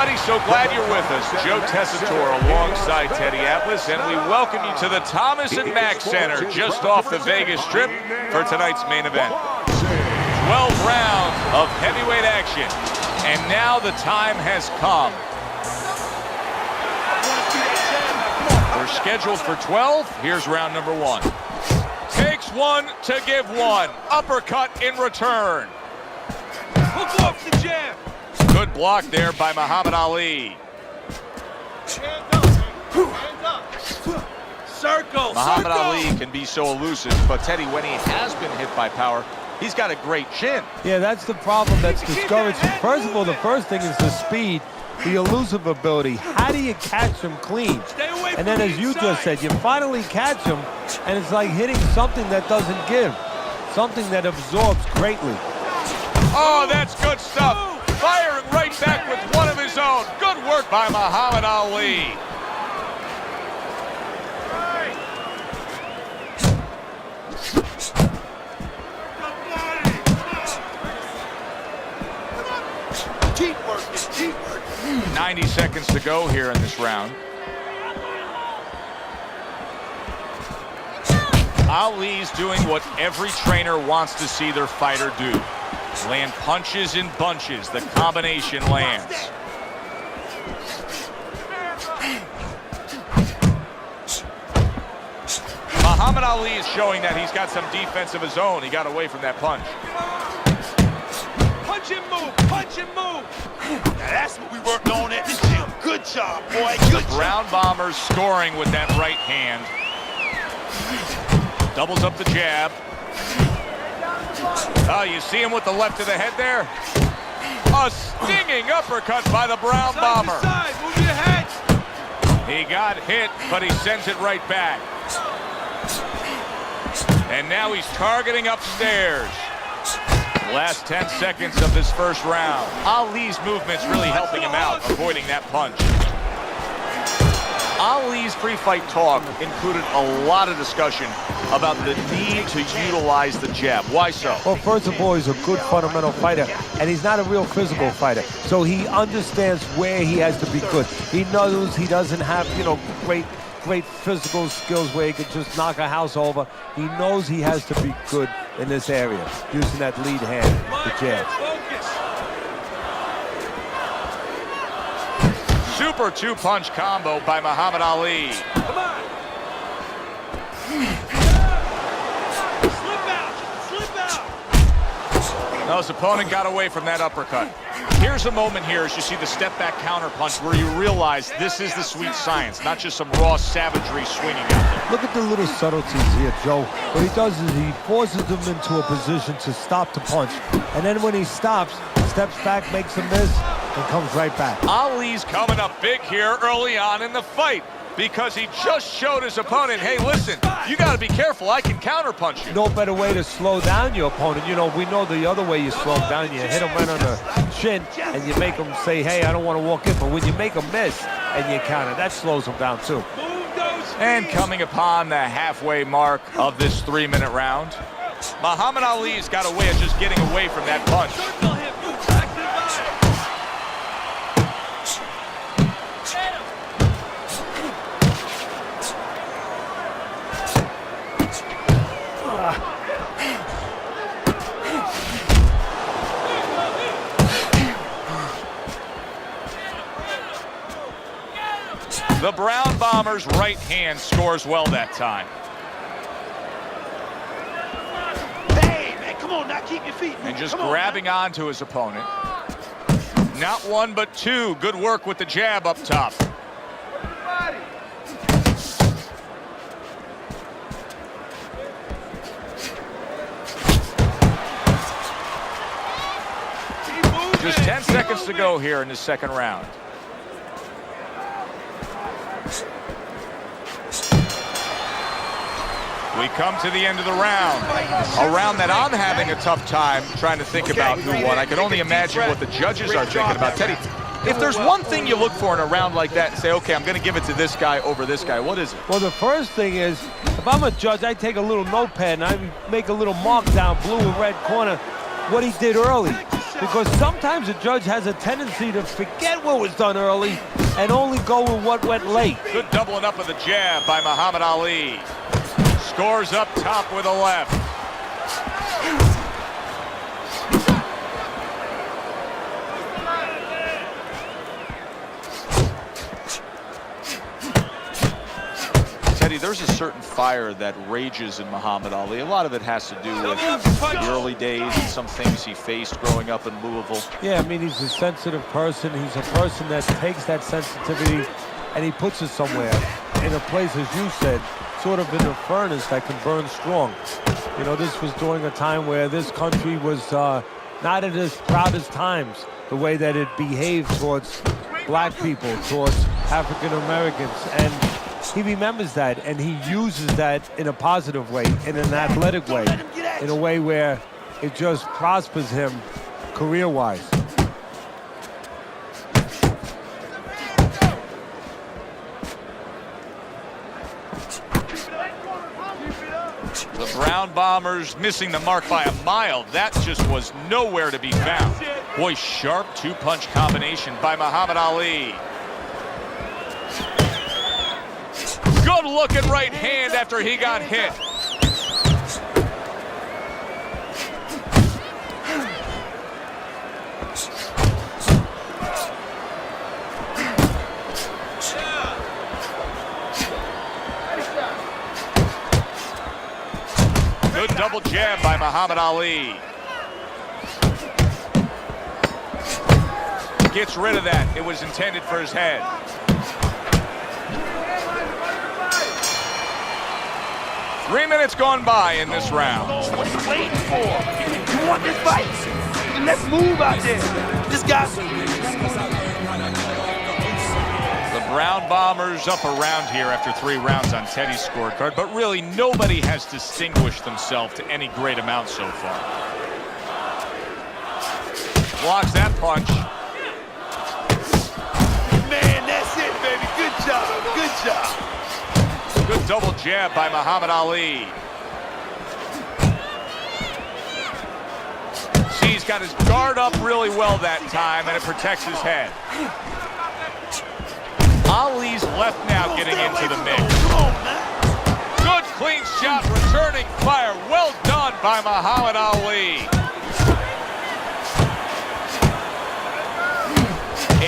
everybody. So glad you're with us. Joe Tessitore alongside Teddy Atlas, and we welcome you to the Thomas and Mack Center just off the Vegas Strip for tonight's main event. 12 rounds of heavyweight action, and now the time has come. We're scheduled for 12. Here's round number 1. Takes one to give one. Uppercut in return. Hook off the jab. Good block there by Muhammad Ali. Circle. Muhammad Ali can be so elusive, but Teddy, when he has been hit by power, he's got a great chin. Yeah, that's the problem that's discouraging. First of all, the first thing is the speed, the elusive ability. How do you catch him clean? And then, as you just said, you finally catch him, and it's like hitting something that doesn't give, something that absorbs greatly. Oh, that's good stuff. Firing right back with one of his own. Good work by Muhammad Ali. Teamwork is teamwork. 90 seconds to go here in this round. Ali's doing what every trainer wants to see their fighter do. Land punches in bunches. The combination lands. Muhammad Ali is showing that he's got some defense of his own. He got away from that punch. Punch and move. Punch and move. Now that's what we worked on at this gym. Good job, boy. Good job. Brown Bombers scoring with that right hand. Doubles up the jab. Oh, you see him with the left to the head there? A stinging uppercut by the Brown Bomber. Side, move your head. He got hit, but he sends it right back. And now he's targeting upstairs. Last 10 seconds of this first round. Ali's movement's really helping him out, avoiding that punch. Ali's pre-fight talk included a lot of discussion about the need to utilize the jab. Why so? Well, first of all, he's a good fundamental fighter, and he's not a real physical fighter. So he understands where he has to be good. He knows he doesn't have, great physical skills where he could just knock a house over. He knows he has to be good in this area, using that lead hand, the jab. Super two-punch combo by Muhammad Ali. Come on. Slip out. Slip out. No, his opponent got away from that uppercut. Here's a moment here as you see the step-back counter-punch where you realize this is the sweet science, not just some raw savagery swinging out there. Look at the little subtleties here, Joe. What he does is he forces him into a position to stop the punch. And then when he stops, steps back, makes a miss, and comes right back. Ali's coming up big here early on in the fight because he just showed his opponent, hey, listen, you got to be careful. I can counterpunch you. No better way to slow down your opponent. We know the other way you slow him down. You hit him right on the chin, and you make him say, hey, I don't want to walk in. But when you make him miss and you counter, that slows him down, too. And coming upon the halfway mark of this 3-minute round, Muhammad Ali's got a way of just getting away from that punch. The Brown Bomber's right hand scores well that time. Hey, man, come on, now keep your feet moving. And just grabbing onto his opponent. Not one, but two. Good work with the jab up top. Just 10 seconds to go here in the second round. We come to the end of the round. A round that I'm having a tough time trying to think about who won. I can only imagine what the judges are thinking about. Teddy, if there's one thing you look for in a round like that and say, okay, I'm going to give it to this guy over this guy, what is it? Well, the first thing is, if I'm a judge, I take a little notepad and I make a little mark down blue and red corner what he did early. because sometimes a judge has a tendency to forget what was done early and only go with what went late. Good doubling up of the jab by Muhammad Ali. Scores up top with a left. Teddy, there's a certain fire that rages in Muhammad Ali. A lot of it has to do with the early days and some things he faced growing up in Louisville. Yeah, I mean, he's a sensitive person. He's a person that takes that sensitivity and he puts it somewhere in a place, as you said, sort of in a furnace that can burn strong. You know, this was during a time where this country was not at its proudest times, the way that it behaved towards black people, towards African Americans, and he remembers that, and he uses that in a positive way, in an athletic way, in a way where it just prospers him career-wise. The Brown Bombers missing the mark by a mile. That just was nowhere to be found. Boy, sharp two-punch combination by Muhammad Ali. Good looking right hand after he got hit. Good double jab by Muhammad Ali. Gets rid of that. It was intended for his head. Three minutes gone by in this round. What are you waiting for? You want this fight? Let's move out there. This guy's... The Brown Bombers up around here after 3 rounds on Teddy's scorecard, but really nobody has distinguished themselves to any great amount so far. Blocks that punch. Man, that's it, baby. Good job. Good job. Good double jab by Muhammad Ali. See, he's got his guard up really well that time, and it protects his head. Ali's left now getting into the mix. Good clean shot, returning fire. Well done by Muhammad Ali.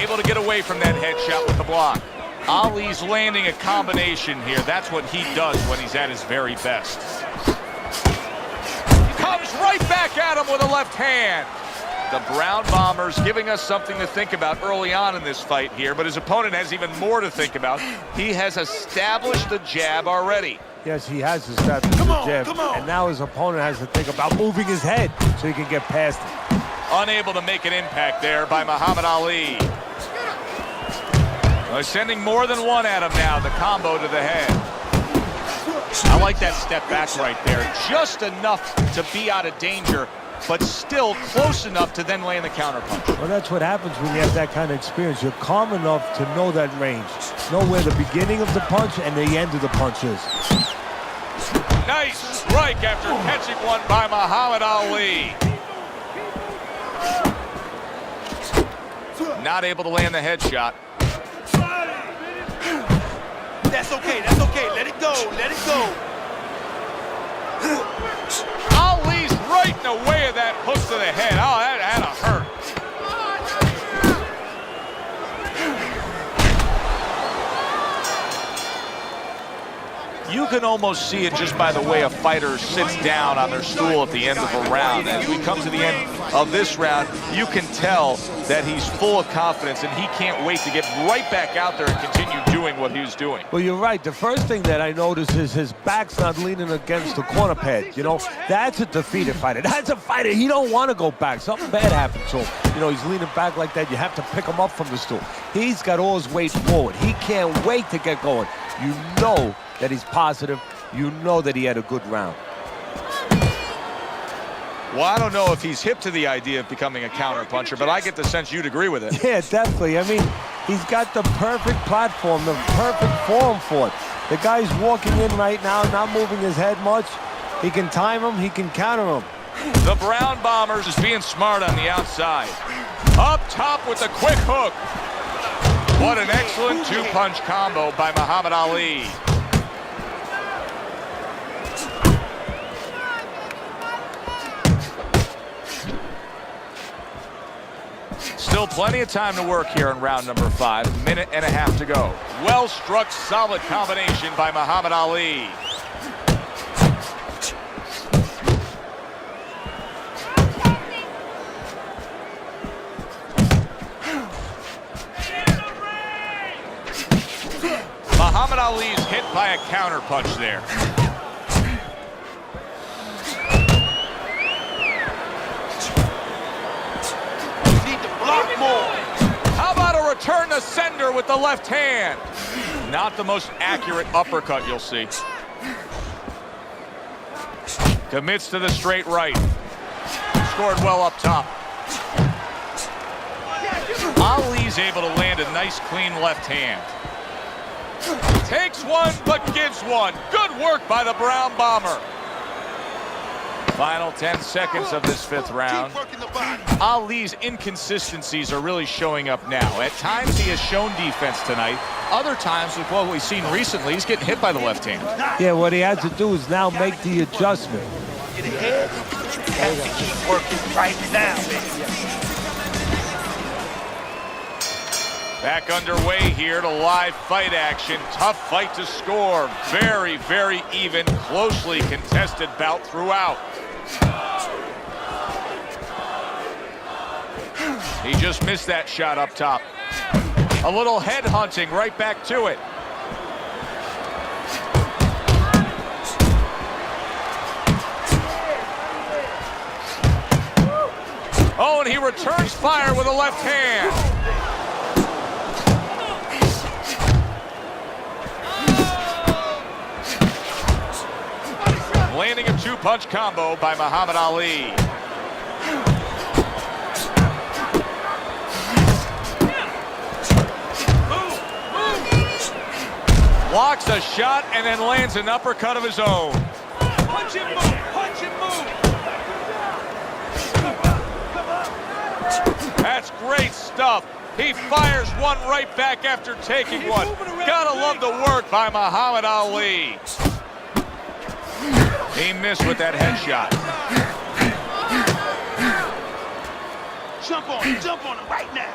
Able to get away from that headshot with the block. Ali's landing a combination here. That's what he does when he's at his very best. Comes right back at him with a left hand. The Brown Bombers giving us something to think about early on in this fight here, but his opponent has even more to think about. He has established the jab already. Yes, he has established the jab, and now his opponent has to think about moving his head so he can get past it. Unable to make an impact there by Muhammad Ali. Sending more than one at him now, the combo to the head. I like that step back right there. Just enough to be out of danger, but still close enough to then land the counterpunch. Well, that's what happens when you have that kind of experience. You're calm enough to know that range. Know where the beginning of the punch and the end of the punch is. Nice strike after catching one by Muhammad Ali. Not able to land the headshot. That's okay, that's okay. Let it go, let it go. Ali's right in the way of that hook to the head. Oh, that had to hurt. You can almost see it just by the way a fighter sits down on their stool at the end of a round. As we come to the end of this round, you can tell that he's full of confidence and he can't wait to get right back out there and continue doing what he was doing. Well, you're right. The first thing that I noticed is his back's not leaning against the corner pad. You know, that's a defeated fighter. That's a fighter. He don't want to go back. Something bad happened to him. You know, he's leaning back like that. You have to pick him up from the stool. He's got all his weight forward. He can't wait to get going. You know that he's positive. You know that he had a good round. Well, I don't know if he's hip to the idea of becoming a counterpuncher, but I get the sense you'd agree with it. Yeah, definitely. I mean, he's got the perfect platform, the perfect form for it. The guy's walking in right now, not moving his head much. He can time him, he can counter him. The Brown Bombers is being smart on the outside. Up top with the quick hook. What an excellent two-punch combo by Muhammad Ali. Still plenty of time to work here in round number 5. Minute and a half to go. Well struck, solid combination by Muhammad Ali. Muhammad Ali's hit by a counter punch there. How about a return to sender with the left hand? Not the most accurate uppercut you'll see. Commits to the straight right. Scored well up top. Ali's able to land a nice clean left hand. Takes one, but gives one. Good work by the Brown Bomber. Final 10 seconds of this 5th round. Ali's inconsistencies are really showing up now. At times he has shown defense tonight. Other times, with what we've seen recently, he's getting hit by the left hand. Yeah, what he has to do is now make the adjustment. Get ahead. You have to keep working right now, baby. Back underway here to live fight action. Tough fight to score. Very, very even, closely contested bout throughout. He just missed that shot up top. A little head hunting, right back to it. Oh, and he returns fire with a left hand. Landing a two-punch combo by Muhammad Ali. Blocks a shot and then lands an uppercut of his own. Punch and move, punch and move. That's great stuff. He fires one right back after taking one. Gotta love the work by Muhammad Ali. He missed with that headshot. Jump on him right now.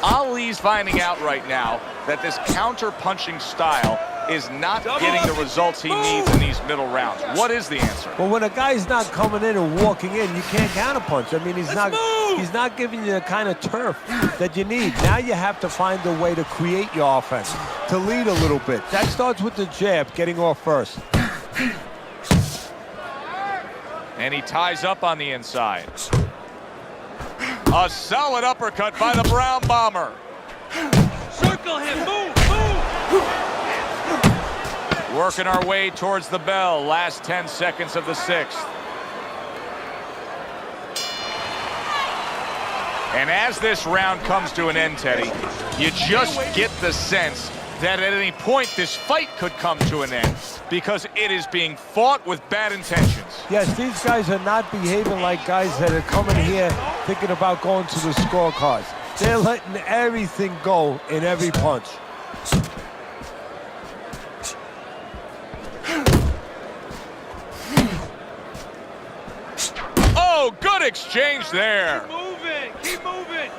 Ali's finding out right now that this counter-punching style is not getting the results he needs in these middle rounds. What is the answer? Well, when a guy's not coming in and walking in, you can't counterpunch. I mean, he's not giving you the kind of turf that you need. Now you have to find a way to create your offense, to lead a little bit. That starts with the jab, getting off first. And he ties up on the inside. A solid uppercut by the Brown Bomber. Circle him, move. Working our way towards the bell. Last 10 seconds of the 6th. And as this round comes to an end, Teddy, you just get the sense that at any point this fight could come to an end because it is being fought with bad intentions. Yes, these guys are not behaving like guys that are coming here thinking about going to the scorecards. They're letting everything go in every punch. Oh, good exchange there. Keep moving.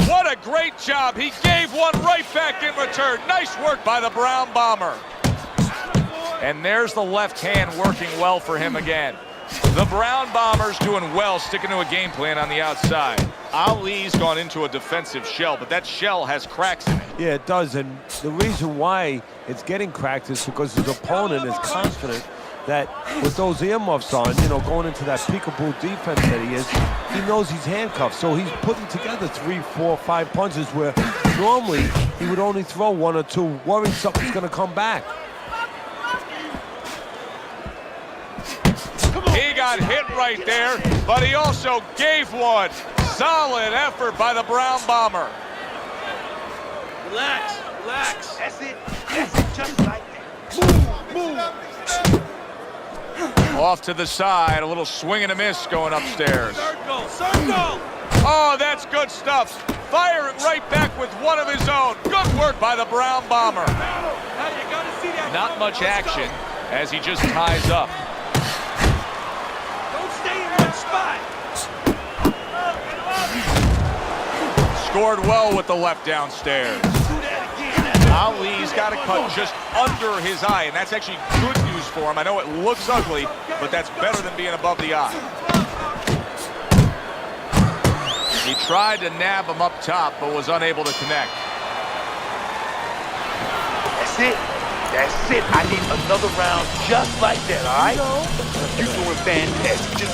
What a great job. He gave one right back in return. Nice work by the Brown Bomber. And there's the left hand working well for him again. The Brown Bombers doing well, sticking to a game plan on the outside. Ali's gone into a defensive shell, but that shell has cracks in it. Yeah, it does, and the reason why it's getting cracked is because his opponent is confident that with those earmuffs on, you know, going into that peekaboo defense that he is, he knows he's handcuffed. So he's putting together 3, 4, 5 punches where normally he would only throw 1 or 2, worried something's going to come back. He got hit right there, but he also gave one. Solid effort by the Brown Bomber. Relax. Relax. That's it. Just like that. Move. Off to the side, a little swing and a miss going upstairs. Circle. Oh, that's good stuff. Firing right back with one of his own. Good work by the Brown Bomber. Not much action as he just ties up. Don't stay in one spot. Scored well with the left downstairs. Ali's got a cut just under his eye, and that's actually good news for him. I know it looks ugly, but that's better than being above the eye. He tried to nab him up top, but was unable to connect. That's it. That's it. I need another round just like that, all right? You're doing fantastic.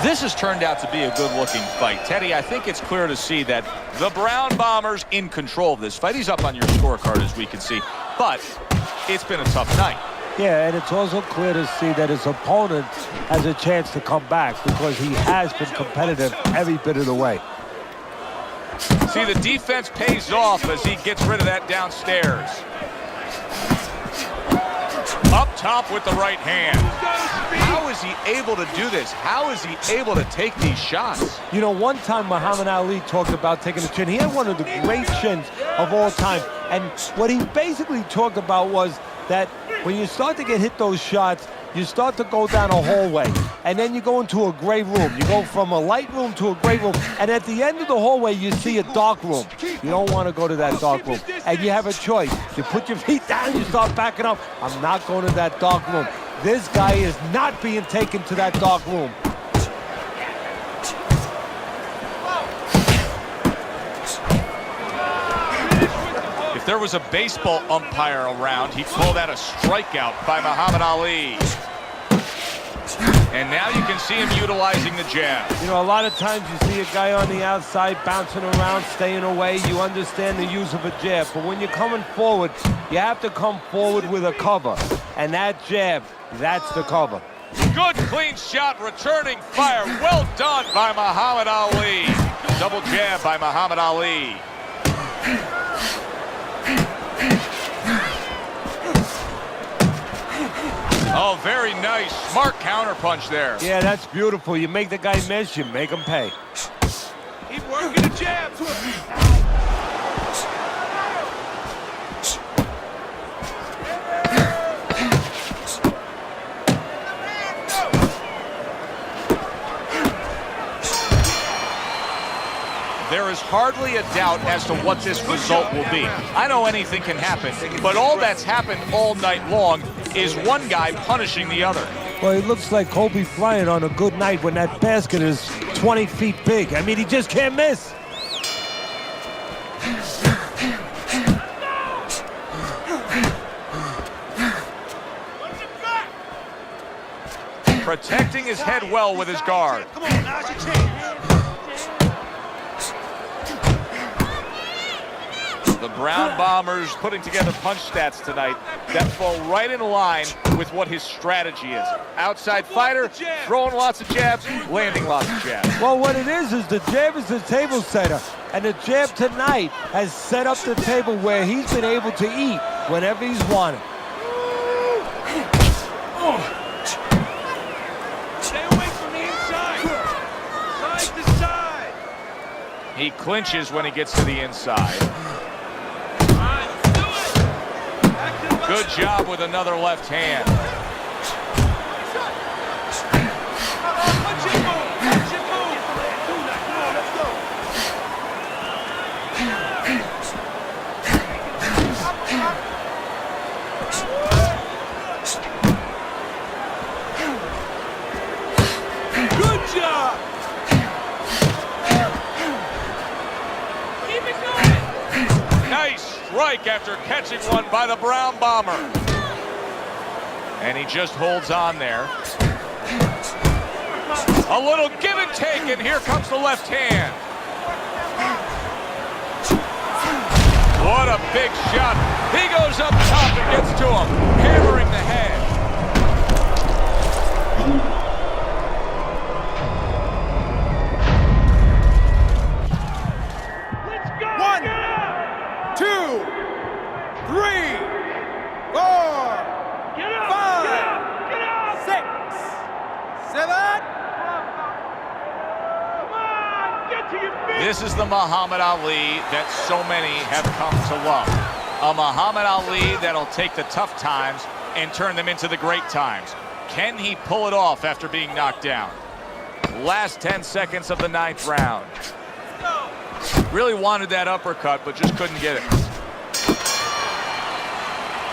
This has turned out to be a good-looking fight. Teddy, I think it's clear to see that the Brown Bombers in control of this fight. He's up on your scorecard, as we can see, but it's been a tough night. Yeah, and it's also clear to see that his opponent has a chance to come back because he has been competitive every bit of the way. See, the defense pays off as he gets rid of that downstairs. Up top with the right hand. How is he able to do this? How is he able to take these shots? You know, one time Muhammad Ali talked about taking a chin. He had one of the great chins of all time. And what he basically talked about was that when you start to get hit those shots, you start to go down a hallway, and then you go into a gray room. You go from a light room to a gray room, and at the end of the hallway, you see a dark room. You don't want to go to that dark room, and you have a choice. You put your feet down, you start backing up. I'm not going to that dark room. This guy is not being taken to that dark room. If there was a baseball umpire around, he'd call that a strikeout by Muhammad Ali. And now you can see him utilizing the jab. You know, a lot of times you see a guy on the outside bouncing around, staying away. You understand the use of a jab. But when you're coming forward, you have to come forward with a cover. And that jab, that's the cover. Good clean shot, returning fire. Well done by Muhammad Ali. Double jab by Muhammad Ali. Oh, very nice. Smart counterpunch there. Yeah, that's beautiful. You make the guy miss, you make him pay. Keep working the jab. There is hardly a doubt as to what this result will be. I know anything can happen, but all that's happened all night long is one guy punishing the other. Well, it looks like Kobe Bryant on a good night when that basket is 20 feet big. I mean, he just can't miss. Protecting his head well with his guard. Come on, now's your chance. The Brown Bombers putting together punch stats tonight that fall right in line with what his strategy is. Outside fighter, throwing lots of jabs, landing lots of jabs. Well, what it is the jab is the table setter. And the jab tonight has set up the table where he's been able to eat whenever he's wanted. Stay away from the inside. Side to side. He clinches when he gets to the inside. Good job with another left hand. Good job. Keep it going. Nice strike after catching one by the Brown Bomber. And he just holds on there. A little give and take, and here comes the left hand. What a big shot. He goes up top and gets to him, hammering the head. One. This is the Muhammad Ali that so many have come to love. A Muhammad Ali that'll take the tough times and turn them into the great times. Can he pull it off after being knocked down? Last 10 seconds of the 9th round. Really wanted that uppercut, but just couldn't get it.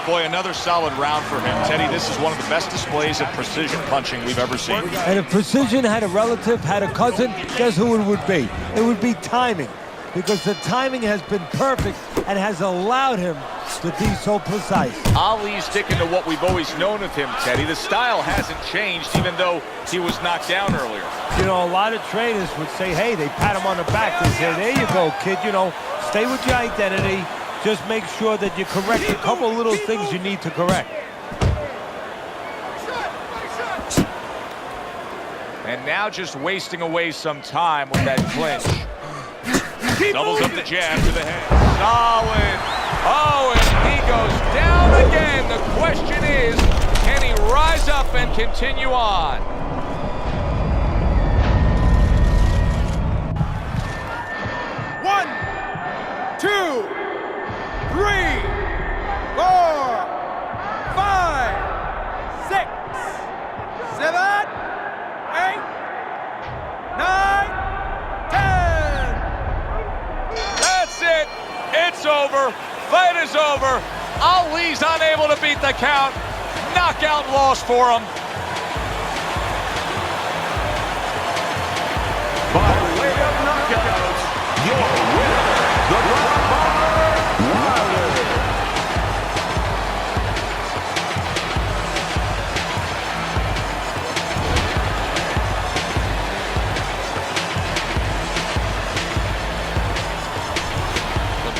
Boy, another solid round for him. Teddy, this is one of the best displays of precision punching we've ever seen. And if precision had a relative, had a cousin, guess who it would be? It would be timing. Because the timing has been perfect and has allowed him to be so precise. Ali's sticking to what we've always known of him, Teddy. The style hasn't changed, even though he was knocked down earlier. You know, a lot of trainers would say, hey, they pat him on the back. They say, there you go, kid. You know, stay with your identity. Just make sure that you correct a couple little things you need to correct. And now just wasting away some time with that clinch. Doubles up the jab to the head. Solid. Oh, and he goes down again. The question is, can he rise up and continue on? One, 2, 3, 4, 5, 6, 7, 8, 9, 10. That's it. It's over. Fight is over. Ali's unable to beat the count. Knockout loss for him. By way of knockout, your winner, the Wilder.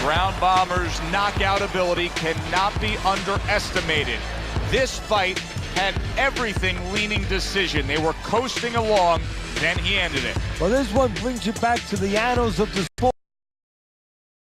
Ground Bomber's knockout ability cannot be underestimated. This fight had everything leaning decision. They were coasting along, then he ended it. Well, this one brings you back to the annals of the